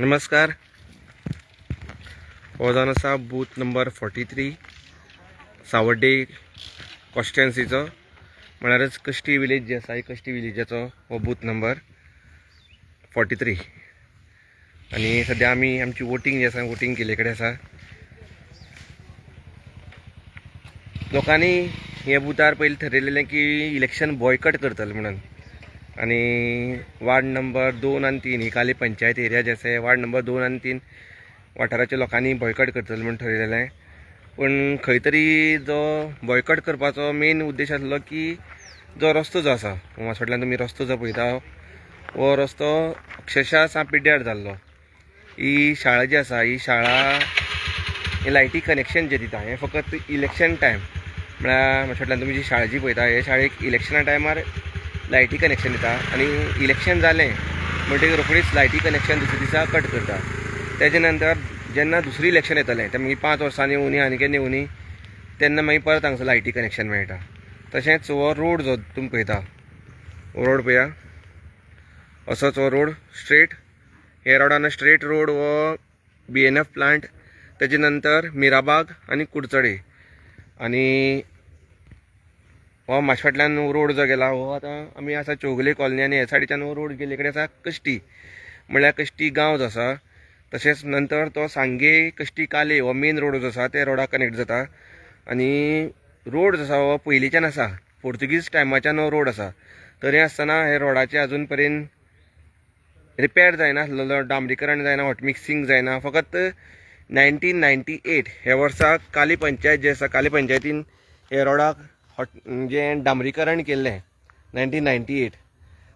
नमस्कार. हो जावन आसा बूथ नंबर 43 सावड्डे कॉन्स्टिट्युएन्सीचो, म्हळ्यारच कश्टी विलेज जी आसा ही कश्टी विलेजाचो हो बूथ नंबर 43. आणि सध्या आमी आमची वोटींग जी आसा वोटींग केले कडेन आसा. लोकांनी हे बुथार पयलीं ठरयलेलें की इलेक्शन बॉयकट करतले म्हणून. आणि वार्ड नंबर 2 आणि 3 ही काली पंचायत एरिया जे आसा वार्ड नंबर 2 आणि 3 वाठाराच्या लोकांनी बॉयकट करतले म्हणून ठरयलेलें. पण खंय तरी जो बॉयकट करपाचो मेन उद्देश आसलो की जो रस्तो जो आसा फाटल्यान तुमी रस्तो जो पळयता हो रस्तो अक्षरशः पिड्ड्यार जाल्लो. ही शाळा जी आसा ही शाळा लायटी कनेक्शन जे दिता हें फकत इलेक्शन टायम, म्हळ्यार फाटल्यान तुमी जी शाळा जी पळयता हे शाळेक इलेक्शना टायमार लायटी कनेक्शन दिता आणि इलेक्शन जालें म्हणटकीर रोखडीच लायटी कनेक्शन दुसरे दिसा कट करता. तेजे नंतर जेन्ना दुसरी इलेक्शन येतलें तें मागीर 5 वर्सांनी येवनी आनी केन्ना येवनी तेन्ना मागीर परत हांगसर लायटी कनेक्शन मेळटा. तशेंच हो रोड जो तुमी पळयता हो रोड पळया, असोच हो रोड स्ट्रेट, हे रोडान स्ट्रेट रोड हो BNF प्लांट, तेजे नंतर मिराबाग आनी कुडचडे. आनी हो म्हाज्या फाटल्यान रोड जो गेला हो आतां आमी आसा चौगुले कॉलनी आनी हे सायडीच्यान हो रोड गेले कडेन आसा कश्टी, म्हळ्यार कश्टी गांव जो आसा. तशेंच नंतर तो सांगे कश्टी काले हो मेन रोड जो आसा ते रोडाक कनेक्ट जाता. आनी रोड जो आसा हो पयलींच्यान आसा, पोर्तुगीज टायमाच्यान हो रोड आसा. तरी आसतना हे रोडाचे अजून पर्यंत रिपेर जायना आसलेलो, डांबरीकरण जायना, हॉट मिक्सिंग जायना. फकत 1998 हे वर्सा काली पंचायत जे आसा काली पंचायतीन हे रोडाक जे डांबरीकरण केल्लें 1998.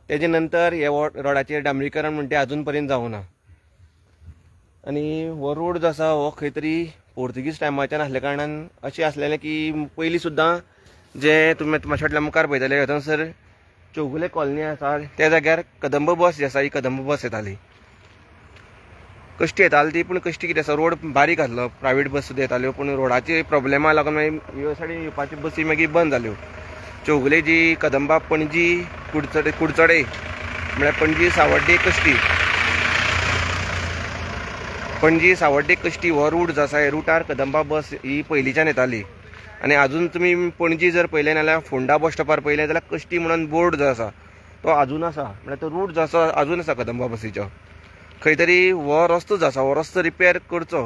तेजे नंतर हे रोडाचेर डांबरीकरण म्हणटा तें अजून पर्यंत जावना. आनी हो रोड जो आसा हो खंय तरी पोर्तुगीज टायमाच्यान आसल्या कारणान अशें आसलेलें की पयलीं सुद्दां जे तुमी म्हाज्या फाटल्यान मुखार पळयतले हातूंसर चौगुले कॉलनी आसा त्या जाग्यार कदंब बस जी आसा ही कदंब बस येताली, कश्टी येताली ती. पूण कश्टी कितें आसा रोड बारीक आसलो, प्रायवेट बस सुद्दां येताल्यो, पूण रोडाची प्रॉब्लेमा लागून मागीर ह्यो सायडीन येवपाच्यो बसी मागीर बंद जाल्यो. चौगुले जी कदंबा पणजी कुडचडे म्हळ्यार पणजी सावड्डे कश्टी, पणजी सावड्डे कश्टी हो रूट जो आसा हे रुटार कदंबा बस ही पयलींच्यान येताली. आनी अजून तुमी पणजी जर पळयलें नाल्यार फोंडा बस स्टॉपार पळयलें जाल्यार कश्टी म्हणून बोर्ड जो आसा तो अजून आसा, म्हळ्यार तो रूट जो आसा अजून आसा कदंबा बसीचो. खंय तरी हो रस्तो जो आसा हो रस्तो रिपेर करचो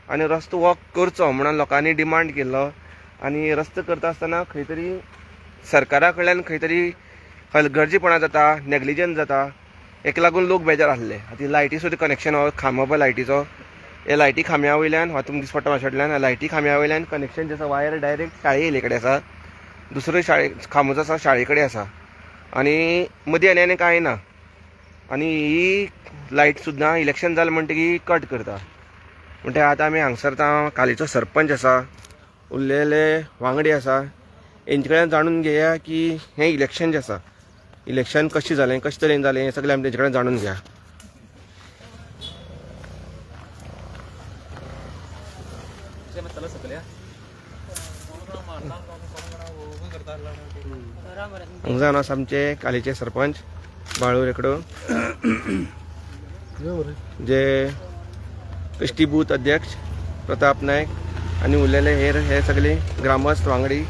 आनी रस्तो हो करचो म्हणून लोकांनी डिमांड केल्लो. आनी रस्तो करता आसतना खंय तरी सरकारा कडल्यान खंय तरी हलगर्जीपणा जाता, नेग्लिजन्स जाता, हेका लागून लोक बेजार आसले. आतां लायटी सुद्दां कनेक्शन हो खांबो पळय लायटीचो, हे लायटी खांब्या वयल्यान हो तुमकां दिसता म्हाज्या फाटल्यान लायटी खांब्या वयल्यान कनेक्शन जे आसा वायर डायरेक्ट शाळे येयले कडेन आसा. दुसरो खांबो जो आसा शाळे कडेन आसा आनी मदीं आनी कांय ना. आनी ही लायट सुद्दां इलेक्शन जालें म्हणटकीर कट करता. म्हणटकीर आतां आमी हांगसर कालीचो सरपंच आसा, उरलेले वांगडी आसा, हेंचे कडेन जाणून घेया की हें इलेक्शन जें आसा इलेक्शन कशें जालें, कशें तरेन जालें हें सगळें आमी तेंचे कडेन जाणून घेया. हांगा आसा आमचे कालीचे सरपंच बाळू रेकडो, जे कश्टी बूथ अध्यक्ष प्रताप नायक आनी उरलेले हे सगळे ग्रामस्थ वांगडी.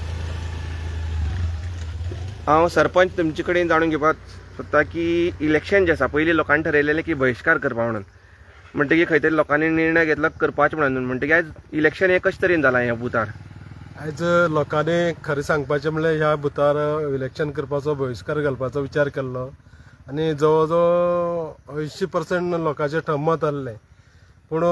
हांव सरपंच तुमचे कडेन जाणून घेवपाक सोदता की इलेक्शन जें आसा पयलीं लोकांनी ठरयलेलें की बहिष्कार करपा म्हणून, म्हणटकीर खंय तरी लोकांनी निर्णय घेतलो करपाचें म्हणून. म्हणटकीर आयज इलेक्शन हें कशें तरेन जालां ह्या बुथार? आयज लोकांनी खरें सांगपाचें म्हणल्यार ह्या बुथार इलेक्शन करपाचो बहिष्कार घालपाचो विचार केल्लो आनी जवळ जवळ 80% लोकांचें ठम्मत आसलें. पूण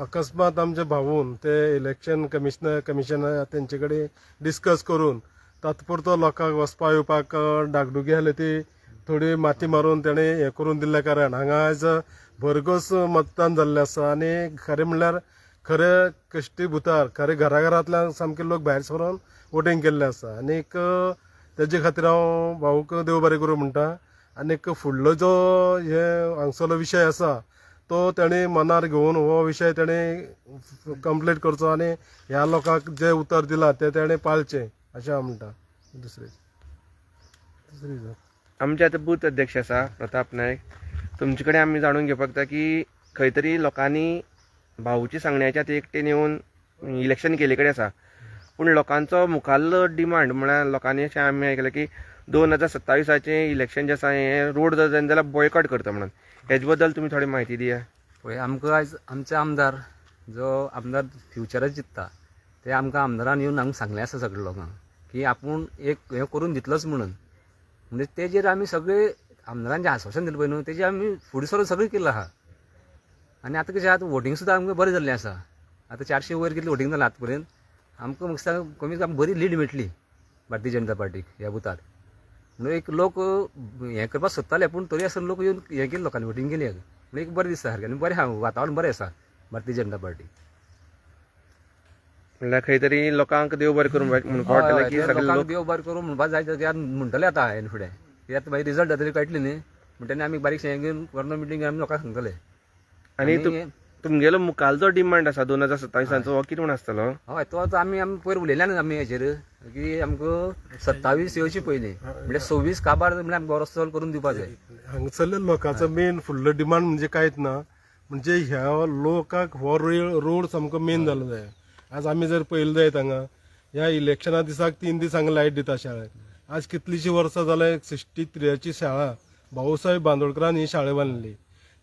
अकस्मात आमचे भाऊन ते इलेक्शन कमिशन तेंचे कडेन डिस्कस करून तात्पुरतो लोकांक वचपा येवपाक डागडुगी आसली ती थोडी माती मारून तेणें हें करून दिल्ल्या कारणान हांगा आयज भरघोस मतदान जाल्लें आसा. आनी खरें म्हणल्यार खरें कश्टी बुथार खरें घरांतल्यान सामके लोक भायर सरून वोटींग केल्लें आसा. आनीक तेजे खातीर हांव भाऊक देव बरें करूं म्हणटा. आनीक फुडलो जो हे हांगसरलो विशय आसा तो तेणें मनार घेवन हो विशय तेणें कंप्लीट करचो आनी ह्या लोकांक जे उतर दिलां ते तेणें पाळचें अशें हांव म्हणटा. दुसरी आमचे आतां बूथ अध्यक्ष आसा प्रताप नायक, तुमचे कडेन आमी जाणून घेवपाक जाता की खंय तरी लोकांनी भाऊची सांगण्याच्या ते एकटेन येवन इलेक्शन केले कडेन आसा, पूण लोकांचो मुखाल्लो डिमांड म्हळ्यार लोकांनी अशें आमी आयकलें की 2027 इलेक्शन जें आसा हें रोड जर जायना जाल्यार बॉयकॉट करता म्हणून. हेजे बद्दल तुमी थोडी म्हायती दिया. पळय, आमकां आयज आमचे आमदार जो आमदार फ्युचराक जित्ता ते आमकां आमदारान येवन आमकां सांगलें आसा सगळ्या लोकांक की आपूण एक हें करून दितलोच म्हणून. म्हणजे तेजेर आमी सगळे आमदारान जें आश्वासन दिलें पळय न्हू तेजेर आमी फुडें सरून सगळें केलां आहा. आनी आतां कशें आतां वोटींग सुद्दां आमकां बरें जाल्लें आसा. आतां 400 वयर कितलें वोटींग जालां आतां पर्यंत. आमकां म्हाका दिसता कमीत कमी बरी लीड मेळटली भारतीय जनता पार्टीक ह्या बुथार. म्हणून एक लोक हें करपाक सोदताले पूण तरी आसतना लोक येवन हें केलें, लोकांनी वोटींग केली. म्हणजे एक बरें दिसता सारकें आनी बरें आहा, वातावरण बरें आसा भारतीय जनता पार्टी. म्हणल्यार खंय तरी लोकांक देव बरें करूं म्हणून वाटलें की सगळे लोकांक लोक देव बरें करून म्हणपाक जाय कित्याक म्हणटले आतां हांवें फुडें कित्याक मागीर रिजल्ट जातकीर कळटली न्ही. म्हणटकीर आमी बारीकशें हें घेवन कोरोना मिटींग आमी लोकांक सांगतले. आनी तुमगेलो मुखाल्लो डिमांड आसा 2027 हो कितें म्हण आसतलो? हय, तो आतां आमी पयर उलयल्या न्ही आमी हेचेर की आमकां 27 येवची पयलीं म्हणजे 26 काबार म्हणजे आमकां रस्तो करून दिवपाक जाय. हांगसरल्या लोकांचो मेन फुडलो डिमांड म्हणजे कांयच ना. म्हणजे ह्या लोकांक हो रोड सामको मेन जालो जाय. आज आमी जर पळयलें जायत हांगा ह्या इलेक्शना दिसाक 3 दीस हांगा लायट दिता शाळेक. आज कितलीशीं वर्सां जाल्यार 63ची शाळा भाऊसाहेब बांदोडकरान ही शाळा बांदली.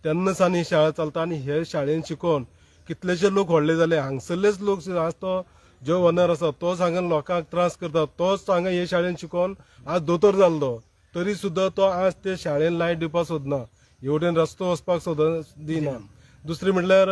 तेन्ना सावन ही शाळा चलता आनी हे शाळेन शिकोवन कितलेशे लोक व्हडले जाले. हांगसरलेच लोक आज तो जो ओनर आसा तो हांगा लोकांक त्रास करता, तोच हांगा हे शाळेन शिकोवन आज दोतोर जाल्लो. तरी सुद्दां तो आज ते शाळेन लायट दिवपाक सोदना, एवढेन रस्तो वचपाक दिना. दुसरें म्हणल्यार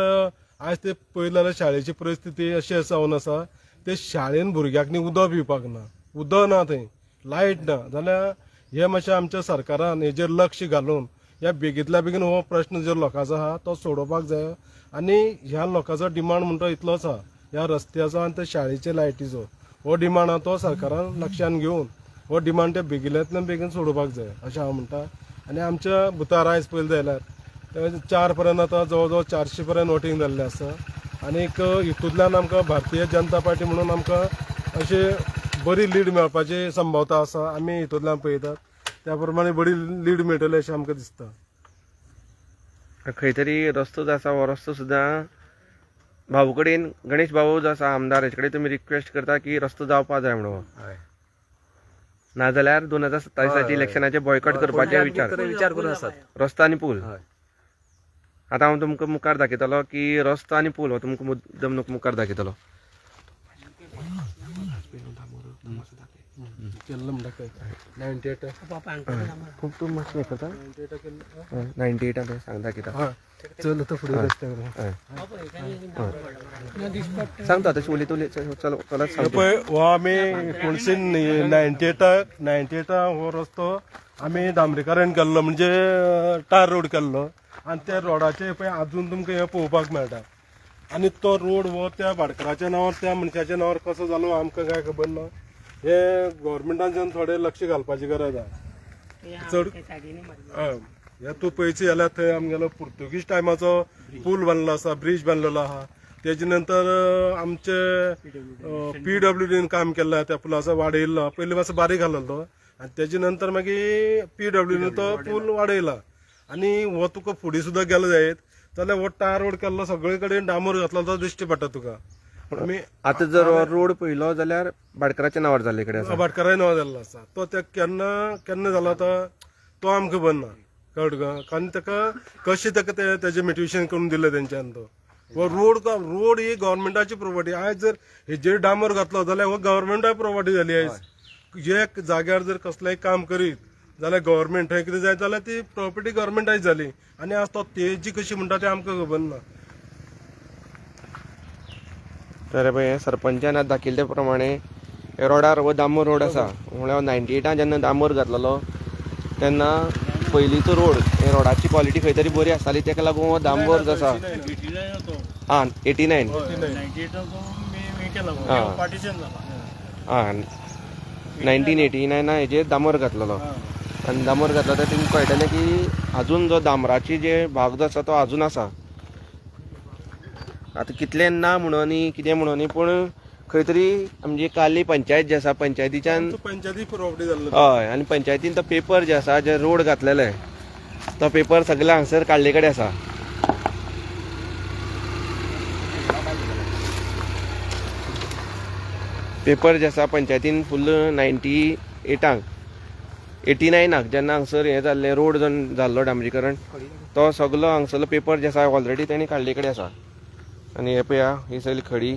आज ते पळयलें जाल्यार शाळेची परिस्थिती अशी जावन आसा ते शाळेन भुरग्यांक उदक पिवपाक ना, उदक ना थंय, लायट ना. जाल्यार हे मातशें आमच्या सरकारान हेजेर लक्ष घालून ह्या बेगींतल्या बेगीन हो प्रश्न जो लोकांचो आहा तो सोडोवपाक जाय. आनी ह्या लोकांचो डिमांड म्हणटा इतलोच आहा ह्या रस्त्याचो आनी त्या शाळेच्या लायटीचो. हो डिमांड आहा तो सरकारान लक्षांत घेवन हो डिमांड त्या बेगिल्यांतल्यान बेगीन सोडोवपाक जाय अशें हांव म्हणटा. आनी आमच्या बुथार आयज पळयलें जाल्यार 4 पर्यंत आतां जवळ जवळ 400 पर्यंत वोटींग जाल्लें आसा. आनीक हितूंतल्यान आमकां भारतीय जनता पार्टी म्हणून आमकां अशें बरी लीड मेळपाची संभावता आसा. आमी हितूंतल्यान पळयतात त्या प्रमाणे बरी लीड मेळटली अशें आमकां दिसता. खंय तरी रस्तो जो आसा हो रस्तो सुद्दां भाऊ कडेन गणेश भाऊ जो आसा आमदार हेचे कडेन तुमी रिक्वेस्ट करता की रस्तो जावपा जाय म्हणून, हय, नाजाल्यार 2027 इलेक्शनाचे बॉयकॉट करपाचे विचार करून आसात. रस्तो आनी पूल. हय, आतां हांव तुमकां मुखार दाखयतलो की रस्तो आनी पूल हो तुमकां मुद्दम मुखार दाखयतलो. केल्लो म्हणटा 98 खूब तूं मातशें हें करता 98 सांग दाखयता. चल आतां फुडें रस्त्यार सांगता तशें उलयत उलयत चल चलत सांग. पळय हो आमी 1998 हो रस्तो आमी डांबरीकरण केल्लो म्हणजे टार रोड केल्लो. आनी त्या रोडाचे पळय अजून तुमकां हे पळोवपाक मेळटा. आनी तो रोड हो त्या भाटकाराच्या नांवार त्या मनशाच्या नांवार कसो जालो आमकां कांय खबर ना. हे गव्हर्मेंटाच्यान थोडें लक्ष घालपाची गरज आहा. चड हे तूं पळयची जाल्यार थंय आमगेलो पुर्तुगीज टायमाचो पूल बांदलो आसा, ब्रिज बांदलेलो आहा. तेजे नंतर आमचे PWDन काम केल्लें त्या पुलाचो वाडयल्लो. पयलीं मातसो बारीक आहलो आनी तेजे नंतर मागीर PWDन तो पूल वाडयला. आनी हो तुका फुडें सुद्दां गेलो जायत जाल्यार हो टार रोड केल्लो सगळे कडेन डांबोर घातलो तो दिश्टी पडटा तुका. आमी आतां जर रोड पळयलो जाल्यार भाटकाराच्या नांवार जाल्ले कडेन आसा. भाटकाराय नांव जाल्लो आसा. तो त्या केन्ना जालो तो आमकां खबर ना, कळ्ळें तुका. कारण ताका कशें ताका तेजें मिट्युएशन करून दिलें तेंच्यान. तो हो रोड ही गव्हर्मेंटाची प्रॉपर्टी. आयज जर हेजेर डांबोर घातलो जाल्यार हो गव्हर्मेंटाय प्रॉपर्टी जाली. आयज जे जाग्यार जर कसलेंय काम करीत जाल्यार गव्हर्मेंट थंय कितें जाय जाल्यार ती प्रॉपर्टी गव्हर्मेंटाची जाली. आनी आज तो तेजी कशी म्हणटा तें आमकां खबर ना. तर पळय सरपंचान आज दाखयले प्रमाणे हे रोडार हो डांबोर रोड आसा. म्हळ्यार 98 जेन्ना डांबोर घातलेलो तेन्ना पयलींचो रोड हे रोडाची क्वॉलिटी खंय तरी बरी आसताली तेका लागून हो डांबोर जो आसा 89 1989 हेजेर डांबोर घातलेलो. आनी डांबोर घातलो तर तुमकां कळटलें की अजून जो डांबराची जे भाग जो आसा तो अजून आसा. आतां कितलें ना म्हणून कितें म्हणून पूण खंय तरी म्हणजे काली पंचायत जी आसा पंचायतीच्यान पंचायती प्रॉपर्टी जाल्लो. हय आनी पंचायतीन तो पेपर जे आसा जे रोड घातलेले तो पेपर सगळे हांगसर काडले कडेन आसा. पेपर जे आसा पंचायतीन फुल्ल 98 89 जेन्ना हांगसर हें जाल्लें रोड जाल्लो डांबरीकरण तो सगलो हांगसरलो पेपर जे आसा ऑलरेडी तेणी काडले कडेन आसा. आनी हे पळया ही सगळी खडी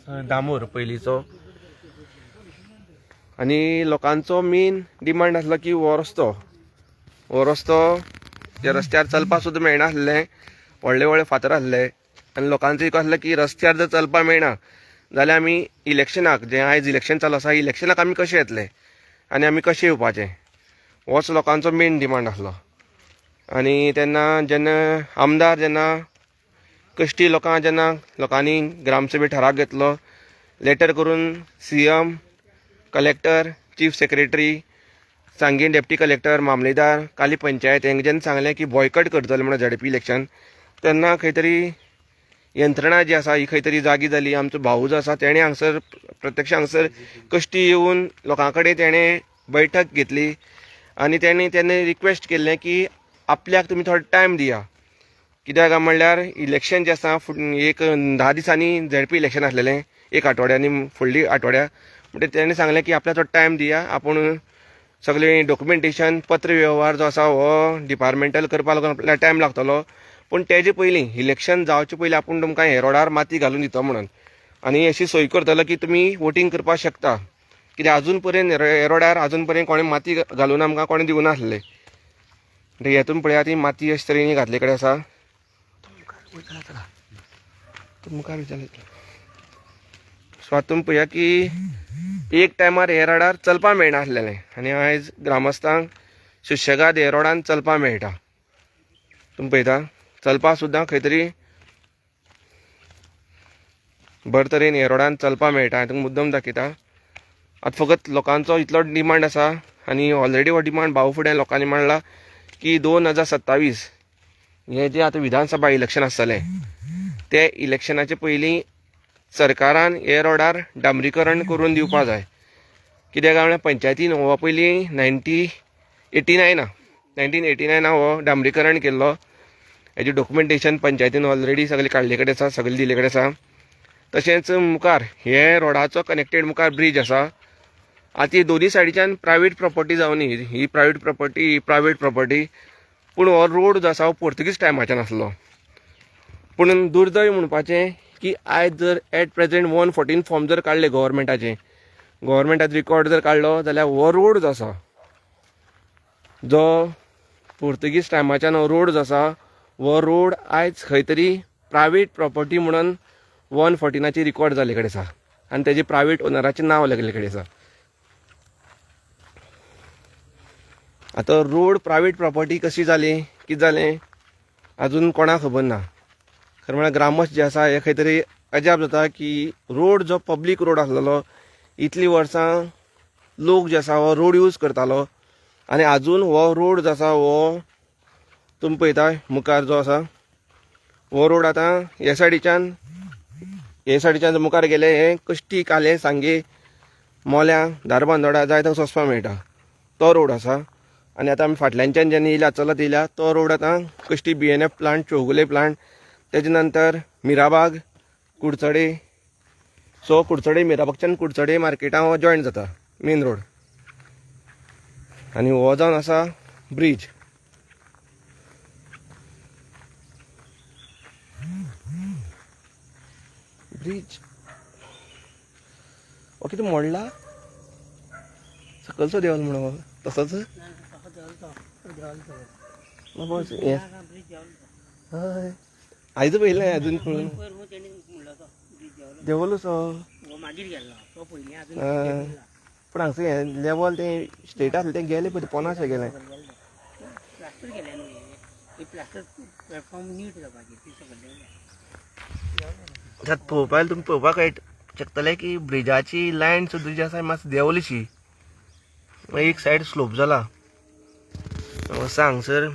हय दामोर पयलींचो. आनी लोकांचो मेन डिमांड आसलो की हो रस्तो त्या रस्त्यार चलपाक सुद्दां मेळना आसलें. व्हडले व्हडले फातर आसले आनी लोकांचो एक आसलो की रस्त्यार जर चलपाक मेळना जाल्यार आमी इलेक्शनाक जें आयज इलेक्शन चालू आसा इलेक्शनाक आमी कशे येतले आनी आमी कशे येवपाचे होच लोकांचो मेन डिमांड आसलो. आनी तेन्ना जेन्ना आमदार जेन्ना कश्टी लोकांनी ग्रामसभेत ठराव घेतलो लेटर करून CM कलेक्टर चीफ सेक्रेटरी सांगीन डेप्टी कलेक्टर मामलेदार काली पंचायत हेंका जेन्ना सांगलें की बॉयकट करतले म्हणून झडपी इलेक्शन तेन्ना खंय तरी यंत्रणा जी आसा ही खंय तरी जागी जाली. आमचो भाऊ जो आसा तेणें हांगसर प्रत्यक्ष हांगसर कश्टी येवन लोकां कडेन तेणें बैठक घेतली आनी तेणें रिक्वेस्ट केल्लें की आपल्याक तुमी थोडो टायम दिया. कित्याक म्हणल्यार इलेक्शन जें आसा एक 10 दिसांनी झडपी इलेक्शन आसलेलें 1 आठवड्यांनी फुडली आठवड्या म्हणटकीर तेणें सांगलें की आपल्याक थोडो टायम दिया आपूण सगळें डॉक्युमेंटेशन पत्र व्यवहार जो आसा हो डिपार्टमेंटल करपाक लागून आपल्याक टायम लागतलो पूण तेजे पयलीं इलेक्शन जावचे पयलीं आपूण तुमकां हे रोडार माती घालून दितो म्हणून आनी अशी सोय करतलो की तुमी वोटींग करपाक शकता. कित्याक आजून पर्यंत हे रोडार आजून पर्यंत कोणें माती घालून आमकां कोणें दिवना आसलें. म्हणटकीर हेतून पळयात ती माती अशे तरेन घातले कडेन आसा. मुखार विचारलें सो आतां तुमी पळया की एक टायमार हे रोडार चलपाक मेळना आसलेलें आनी आयज ग्रामस्थांक सुशेगाद हे रोडान चलपाक मेळटा. तुमी पळयता चलपाक सुद्दां खंय तरी बरे तरेन हे रोडान चलपाक मेळटा. हांवें तुमकां मुद्दम दाखयता. आतां फकत लोकांचो इतलो डिमांड आसा आनी ऑलरेडी हो डिमांड भाऊ फुडें लोकांनी मांडला की 2027 हे जे आतां विधानसभा इलेक्शन आसतलें ते इलेक्शनाचे पयलीं सरकारान हे रोडार डांबरीकरण करून दिवपा जाय. कित्याक म्हळ्यार पंचायतीन हो पयलीं 1989 हो डांबरीकरण केल्लो. हेजें डॉक्युमेंटेशन पंचायतीन ऑलरेडी सगळें काडले कडेन आसा सगळें दिले कडेन आसा. तशेंच मुखार हे रोडाचो कनेक्टेड मुखार ब्रीज आसा. आतां ही दोनी सायडीच्यान प्रायवेट प्रॉपर्टी जावन ही प्रायवेट प्रॉपर्टी पूण हो रोड जो आसा हो पोर्तुगीज टायमाच्यान आसलो. पूण दुर्दैव म्हणपाचें की आयज जर एट प्रेजेंट 114 फॉर्म जर काडले गव्हर्मेंटाचो रिकॉर्ड जर काडलो जाल्यार हो रोड जो आसा जो पोर्तुगीज टायमाच्यान हो रोड जो आसा हो रोड आयज खंय तरी प्रायवेट प्रॉपर्टी म्हणून 114ची रिकॉर्ड जाले कडेन आसा आनी तेजे प्रायवेट ओनराचें नांव लागले कडेन आसा. आतां रोड प्रायवेट प्रॉपर्टी कशी जाली कितें जालें आजून कोणाक खबर ना. खरें म्हळ्यार ग्रामस्थ जे आसा हे खंय तरी अजाप जाता की रोड जो पब्लीक रोड आसलेलो इतलीं वर्सां लोक जे आसा हो रोड यूज करतालो आनी आजून हो रोड जो आसा हो तुमी पळयता मुखार जो आसा हो रोड आतां हे सायडीच्यान मुखार गेले हे कश्टी काले सांगे मोल्या धारबांदोडा जाय थंय वचपाक मेळटा तो रोड आसा. आनी आतां आमी फाटल्यानच्यान जेन्ना येयल्या चलत येयल्या तो रोड आतां कश्टी BNF प्लांट चौगुले प्लांट तेजे नंतर मिराबाग कुडचडे सो कुडचडे मिराबागच्यान कुडचडे मार्केटां हो जॉयन जाता मेन रोड. आनी हो जावन आसा ब्रीज. हो कितें मोडला सकलचो देंवलो म्हणून तसोच हय आयज पयलें अजून देंवलो सो पूण हांगसर हें लेवल तें स्टेट आसलें तें गेलें पळय पोनाशें गेलें. आतां पळोवपाक तुमी पळोवपाक शकतले की ब्रिजाची लायन सुद्दां जी आसा मातशी देंवलीशी एक सायड स्लोप जाला. हांगसर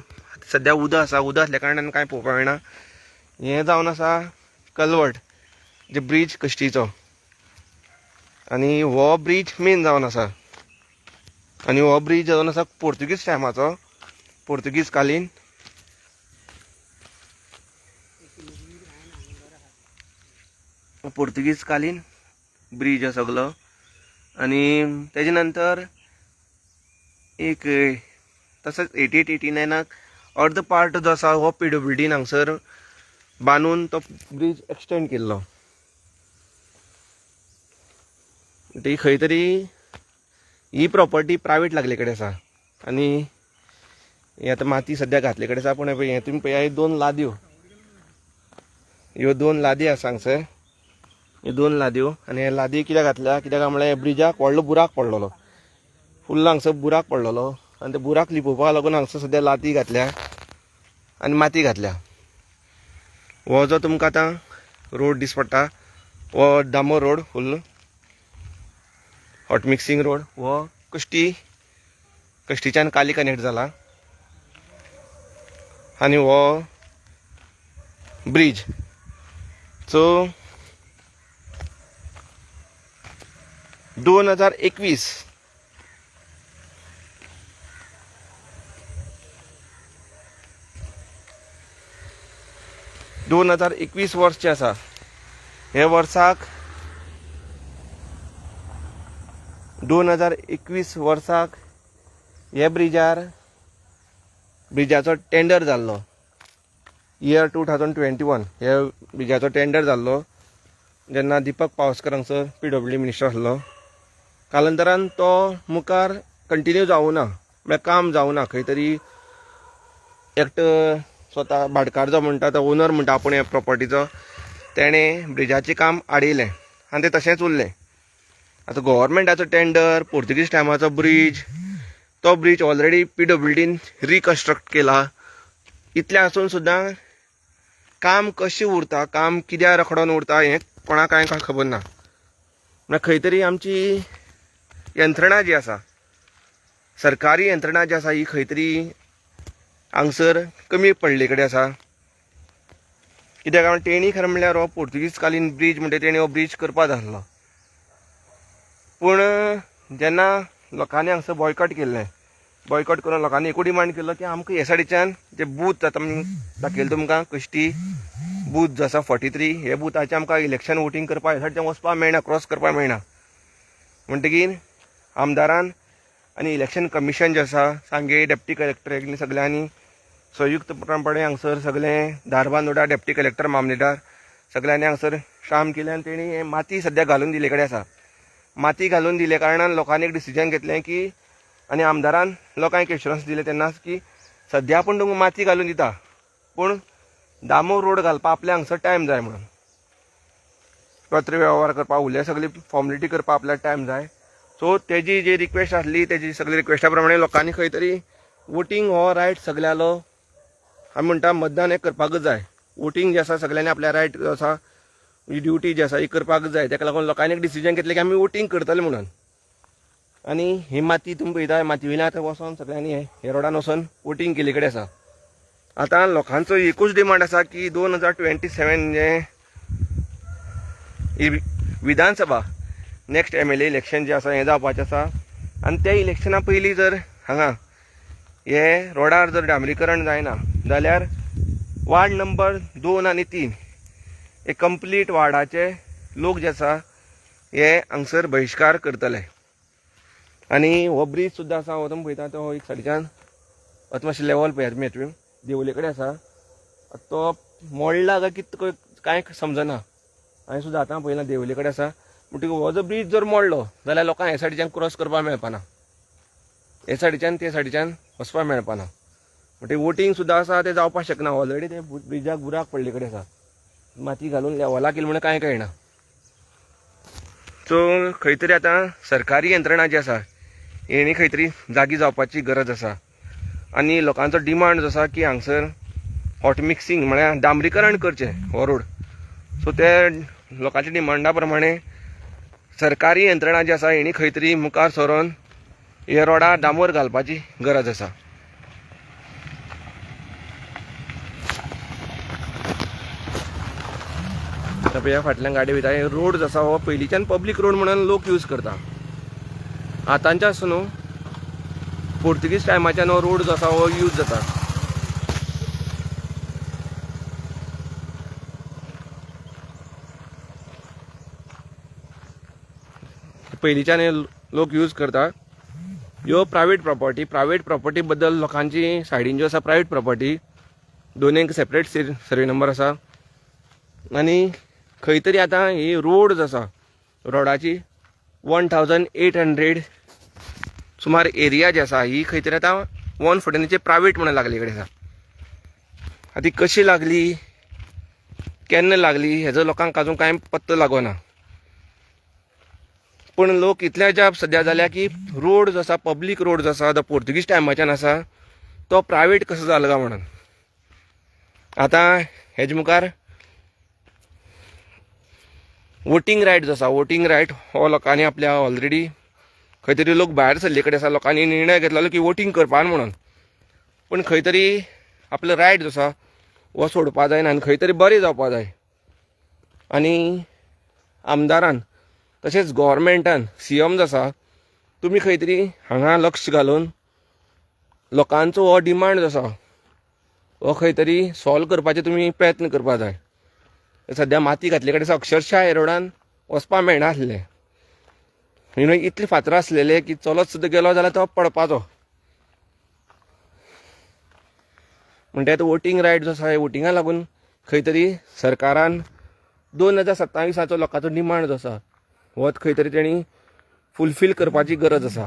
सद्या उदक आसल्या कारणान कांय पळोवपाक मेळना. हें जावन आसा कलवट जे ब्रीज कश्टीचो आनी हो ब्रीज मेन जावन आसा आणि हो ब्रिज जावन आसा पोर्तुगीज टायमाचो, पोर्तुगीज कालीन. पोर्तुगीज कालीन ब्रिज हा सगळो. आणि तेजे नंतर एक तसंच 88-89 अर्ध पार्ट जो आसा हो PWDन हांगसर बांदून तो ब्रिज एक्सटेंड केल्लो. ती खंय तरी ही प्रॉपर्टी प्रायवेट लागले कडेन आसा. आणि हे आतां माती सद्या घातले कडेन आसा. पूण हे तुमी पळया, हे 2 लादयो, ह्यो 2 लादी आसा हांगसर, ह्यो 2 लादयो. आनी हे लादी कित्याक घातल्या, कित्याक म्हळ्यार ब्रिजाक व्हडलो बुराक पडलेलो, फुल्ल हांगसर बुराक पडलेलो. आनी ते बुराक लिपोवपाक लागून हांगसर सद्या लादी घातल्या आनी माती घातल्या. हो जो तुमकां आतां रोड दिस पडटा हो Damor road, full hot mixing road. हो कश्टीच्यान काली कनेक्ट जाला. आनी हो ब्रिज सो 2021 वर्स जे आसा, हे वर्साक 2021 वर्साक हे ब्रिजाचो टेंडर जाल्लो. इयर 2021 हे ब्रिजाचो टेंडर जाल्लो, जेन्ना दीपक पावसकर हांगसर PWD मिनिस्टर आसलो. कालांतरान तो मुखार कंटिन्यू जावूं ना, म्हळ्यार काम जावूं ना. खंय तरी एकटो स्वता भाटकार जो म्हणटा तो ओनर म्हणटा आपूण हे प्रॉपर्टीचो, तेणें ब्रिजाचें काम आडयलें आनी तें तशेंच उरलें. आतां गव्हर्मेंटाचो टेंडर, पोर्तुगीज टायमाचो ब्रिज, तो ब्रिज ऑलरेडी PWDन रिकन्स्ट्रक्ट केला. इतलें आसून सुद्दां काम कशें उरता, काम कित्याक रखडोन उरता हें कोणाक कांय खबर ना. म्हळ्यार खंय तरी आमची यंत्रणा जी आसा, सरकारी यंत्रणा जी आसा, ही खंय तरी हांगसर कमी पडले कडेन आसा. कित्याक लागून तेणी खरें म्हणल्यार हो पोर्तुगीज कालीन ब्रिज म्हणटा तेणी हो ब्रिज करपाक जाय आसलो. पूण जेन्ना लोकांनी हांगसर बॉयकॉट केल्लें, बॉयकॉट करून लोकांनी एकूच डिमांड केलो की आमकां हे सायडीच्यान जे बूथ जाता, दाखयलें तुमकां कश्टी बूथ जो आसा 43, हे बुथाचें आमकां इलेक्शन वोटींग करपाक हे सायडीच्यान वचपाक मेळना, क्रॉस करपाक मेळना. म्हणटकीर आमदारान आनी इलेक्शन कमिशन जें आसा, सांगे डेप्टी कलेक्टर सगळ्यांनी संयुक्तपणे हांगसर सगळें धारबांदोडा डेप्टी कलेक्टर मामलेदार सगळ्यांनी हांगसर काम केलें. आनी तेणी हे माती सद्या घालून दिले कडेन आसा. माती घालून दिले कारणान लोकांनी एक डिसिजन घेतलें की, आनी आमदारान लोकांक एश्युरन्स दिले तेन्नाच की सद्या पूण तुमकां माती घालून दिता, पूण दामोर रोड घालपाक आपल्या हांगसर टायम जाय म्हणून, पत्र वेव्हार करपाक उरले सगळी फॉर्मेलिटी करपाक आपल्याक टायम जाय. सो तेजी जी रिक्वेस्ट आसली, तेजी सगळी रिक्वेस्टा प्रमाणे लोकांनी खंय तरी वोटींग हो रायट सगळ्यालो, आमी म्हणटा मतदान हें करपाकच जाय. वोटींग जें आसा सगळ्यांनी आपल्या रायट जो आसा, ही ड्युटी जी आसा ही करपाकच जाय. ताका लागून लोकांनी एक डिसिजन घेतलें की आमी वोटींग करतले म्हणून. आनी ही माती तुमी पळयता, माती वयल्यान आतां वचोन सगळ्यांनी हे रोडान वचोन वोटींग केले कडेन आसा. आतां लोकांचो एकूच डिमांड आसा की 2027 जें ही विधानसभा नेक्स्ट MLA इलेक्शन जें आसा हें जावपाचें आसा. आनी त्या इलेक्शना पयलीं जर हांगा हे रोडार जर डांबरीकरण जायना जाल्यार वार्ड नंबर 2 आनी 3 हे कंप्लीट वार्डाचे लोक जे आसा हे हांगसर बहिष्कार करतले. आनी हो ब्रिज सुद्दां आसा, हो तुमी पळयता तो एक सायडीच्यान मातशें लेवल पळयात तुमी हेतून देवले कडेन आसा. तो मोडला काय कितें कांय समजना. हांवें सुद्दां आतां पळयलां देवले कडेन आसा. म्हणटकीर हो जो ब्रिज जर मोडलो जाल्यार लोकांक हे सायडीच्यान क्रॉस करपाक मेळपाना, हे सायडीच्यान ते सायडीच्यान वचपाक मेळपाना. म्हणटकीर वोटींग सुद्दां आसा तें जावपाक शकना. ऑलरेडी ते ब्रिजाक बुराक पडले कडेन आसा, माती घालून लेवला केली म्हणून कांय कळना. सो खंय तरी आतां सरकारी यंत्रणा जी आसा हेणी खंय तरी जागी जावपाची गरज आसा. आनी लोकांचो डिमांड जो आसा की हांगसर हॉट मिक्सिंग म्हळ्यार डांबरीकरण करचें हो रोड. सो ते लोकांच्या डिमांडा प्रमाणे सरकारी यंत्रणा जी आसा हेणी खंय तरी मुखार सरोन हे रोडार डांबोर घालपाची गरज आसा. ह्या फाटल्यान गाडी वयता. हे रोड जो आसा हो पयलींच्यान पब्लीक रोड म्हणून लोक यूज करता. आतांचे आसूं न्हू, पोर्तुगीज टायमाच्यान हो रोड जो आसा हो यूज जाता. पयलींच्यान हे लोक यूज करता. ह्यो प्रायवेट प्रॉपर्टी बद्दल लोकांची सायडीन ज्यो आसा प्रायवेट प्रॉपर्टी दोनींक सेपरेट सर्वे नंबर आसा. आनी खंय तरी आतां ही रोड जो आसा रोडाची 1800 सुमार एरिया जी आसा ही खंय तरी आतां 149 प्रायवेट म्हणून लागली कडेन आसा. आतां ती कशी लागली केन्ना लागली हेजो लोकांक आजून कांय पत्तो लागना. पूण लोक इतले अजाप सद्या जाल्या की रोड जो आसा पब्लीक रोड जो आसा तो पोर्तुगीज टायमाच्यान आसा तो प्रायवेट कसो जाला काय म्हणून. आतां हेजे मुखार वोटींग रायट जो आसा वोटींग रायट हो लोकांनी आपल्या ऑलरेडी खंय तरी लोक भायर सरले कडेन आसा. लोकांनी निर्णय घेतलेलो की वोटींग करपा म्हणून. पूण खंय तरी आपलो रायट जो आसा हो सोडपा जायना आनी खंय तरी बरें जावपा जाय. आनी आमदारान तशेंच गव्हर्मेंटान CM जो आसा तुमी खंय तरी हांगा लक्ष घालून लोकांचो हो डिमांड जो आसा हो खंय तरी सॉल्व करपाचे तुमी प्रयत्न करपा जाय. सद्या माती घातले कडेन अक्षरशः हे रोडान वचपा मेळनासलें. इतले फातर आसलेले की चलत सुद्दां गेलो जाल्यार तो पडपाचो. म्हणटा वोटींग रायट जो आसा हे वोटिंगाक लागून खंय तरी सरकारान 2027 लोकांचो डिमांड जो आसा हो खंय तरी तेणी फुलफील करपाची गरज आसा.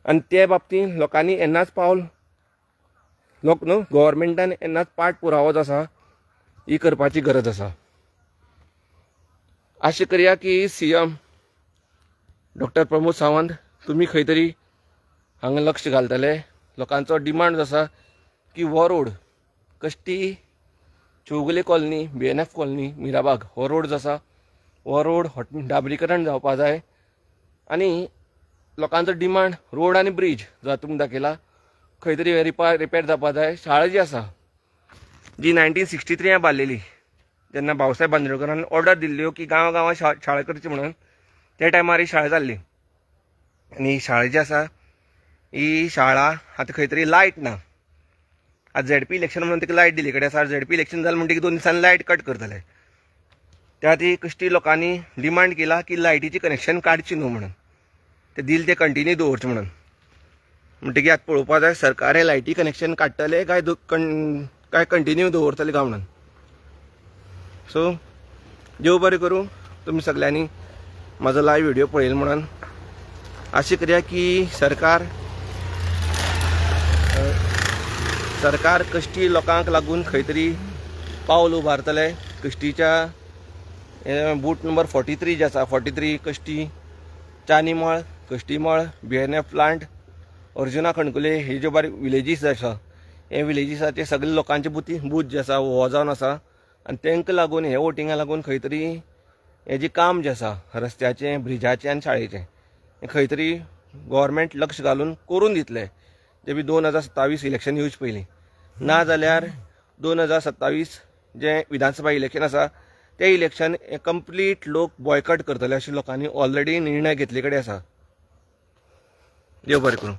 आनी ते बाबतींत लोकांनी येन्नाच पावल गव्हर्मेंटान येन्नाच पाठपुरावो जो आसा ही करपाची गरज आसा. आशा करया की CM डॉ. प्रमोद सावंत तुमी खंय तरी हांगा लक्ष घालतले. लोकांचो डिमांड जो आसा की हो रोड कश्टी Chougule colony BNF colony Mirabag हो रोड जो आसा हो रोड डांबरीकरण जावपा जाय. आनी लोकांचो डिमांड रोड आनी ब्रीज जो तुमकां दाखयला खंय तरी रिपेर जावपा जाय. शाळा जी आसा जी 1963 बांदलेली जेन्ना भाऊसाहेब बांदोडकरान ऑर्डर दिल्ल्यो की गांवां शाळा करची म्हणून त्या टायमार ही शाळा जाल्ली. आनी ही शाळा जी आसा ही शाळा आतां खंय तरी लायट ना. आज ZP इलेक्शन म्हणून तिका लायट दिली कडेन आसा. ZP इलेक्शन जालें म्हणटकीर 2 दिसांनी लायट कट करतले. त्या ती कश्टी लोकांनी डिमांड केला की लायटीची कनेक्शन काडची न्हू म्हणून ते दिल ते कंटिन्यू दवरचे म्हणून. म्हणटकीर आतां पळोवपा जाय सरकार हे लायटी कनेक्शन काडटले काय कंटिन्यू दवरतले काय म्हणून. सो देव बरें करूं तुमी सगळ्यांनी म्हाजो लायव्ह व्हिडिओ पळयलो म्हणून. आशा करया की सरकार कश्टी लोकांक लागून खंय तरी पावल उबारतले. कश्टीच्या बूथ नंबर 43 जे आसा 43 कश्टी चानीमळ कश्टीमळ BNF प्लांट अर्जुना खणकुले हे ज्यो बारीक विलेजीस आसा हे विलेजीसाचे सगळे लोकांचे बूथ जे आसा हो जावन आसा. आनी तांकां लागून हे वोटिंगा लागून खंय तरी हे जे काम जे आसा रस्त्याचें ब्रिजाचें आनी शाळेचें हें खंय तरी गव्हर्मेंट लक्ष घालून करून दितले जे बी 2027 इलेक्शन येवचे पयलीं. ना जाल्यार 2027 जे विधानसभा इलेक्शन आसा ते इलेक्शन हे कंप्लीट लोक बॉयकट करतले अशें लोकांनी ऑलरेडी निर्णय घेतले कडेन आसा. देव बरें करूं.